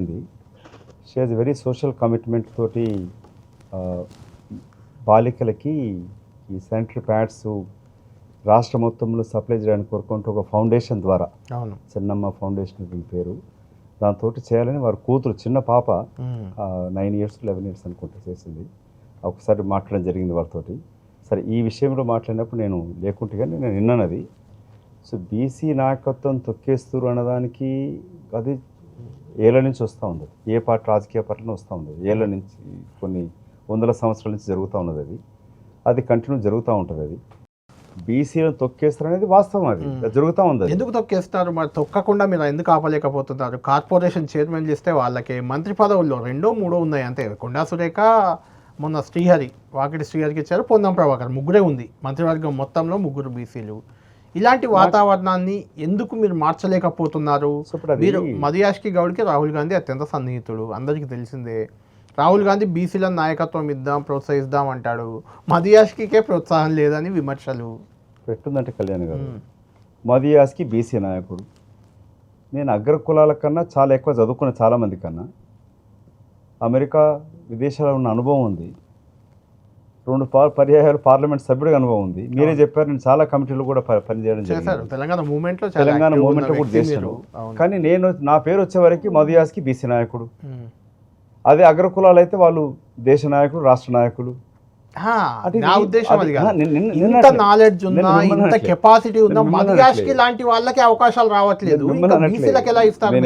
ఉంది. She has very social commitment తోటి బాలికలకి ఈ శానిటరీ ప్యాడ్స్ రాష్ట్ర మొత్తంలో సప్లై చేయడానికి కోరుకుంటూ ఒక ఫౌండేషన్ ద్వారా, అవును, చిన్నమ్మ ఫౌండేషన్ దీని పేరు, దాంతో చేయాలని వారి కూతురు చిన్న పాప 9 years 11 years అనుకుంటే చేసింది. ఒకసారి మాట్లాడడం జరిగింది వాళ్ళతోటి. సరే ఈ విషయంలో మాట్లాడినప్పుడు నేను లేకుంటే కానీ నేను విన్నానది. సో బీసీ నాయకత్వం తొక్కేస్తారు అన్నదానికి అది ఏళ్ళ నుంచి వస్తూ ఉంది. ఏ పార్టీ రాజకీయ పార్టీలో వస్తూ ఉంది, ఏళ్ళ నుంచి కొన్ని వందల సంవత్సరాల నుంచి జరుగుతూ ఉన్నది. అది కంటిన్యూ జరుగుతూ ఉంటుంది. అది బీసీలను తొక్కేస్తారు అనేది వాస్తవం, అది జరుగుతూ ఉంది. ఎందుకు తొక్కేస్తారు మరి? తొక్కకుండా మీరు ఎందుకు ఆపలేకపోతున్నారు? కార్పొరేషన్ చైర్మన్ చేస్తే వాళ్ళకి మంత్రి పదవుల్లో 2, 3 ఉన్నాయి అంతే. కొండా సురేఖ, మొన్న వాకిటి శ్రీహరికి ఇచ్చారు, పొన్నం ప్రభాకర్, 3 ఉంది మంత్రివర్గం మొత్తంలో, 3 బీసీలు. ఇలాంటి వాతావరణాన్ని ఎందుకు మీరు మార్చలేకపోతున్నారు? మీరు మదియాష్కి గౌడ్కి రాహుల్ గాంధీ అత్యంత సన్నిహితుడు, అందరికీ తెలిసిందే. రాహుల్ గాంధీ బీసీల నాయకత్వం ఇద్దాం, ప్రోత్సహిద్దాం అంటాడు. మదియాష్కే ప్రోత్సాహం లేదని విమర్శలు. ఎట్టుందంటే కళ్యాణ్ గారు, మదియాస్కి బీసీ నాయకుడు. నేను అగ్ర కులాల కన్నా చాలా ఎక్కువ చదువుకున్న చాలామంది కన్నా, అమెరికా విదేశాల్లో ఉన్న అనుభవం ఉంది, 2 పర్యాయాలు పార్లమెంట్ సభ్యుడిగా అనుభవం ఉంది. మీరే చెప్పారు, నేను చాలా కమిటీలు కూడా పనిచేయడం జరిగింది. తెలంగాణ మూవ్మెంట్లో కూడా చేశాను. కానీ నా పేరు వచ్చే వరకు మదియాస్కి బీసీ నాయకుడు. అదే అగ్ర కులాలు అయితే వాళ్ళు దేశ నాయకులు, రాష్ట్ర నాయకులు. నా ఉద్దేశం అది కాదు. ఇంత నాలెడ్జ్ ఉన్నా, ఇంత కెపాసిటీ ఉందా, మదియాష్కి లాంటి వాళ్ళకి అవకాశాలు రావట్లేదు, బీసీలకు ఎలా ఇస్తారు?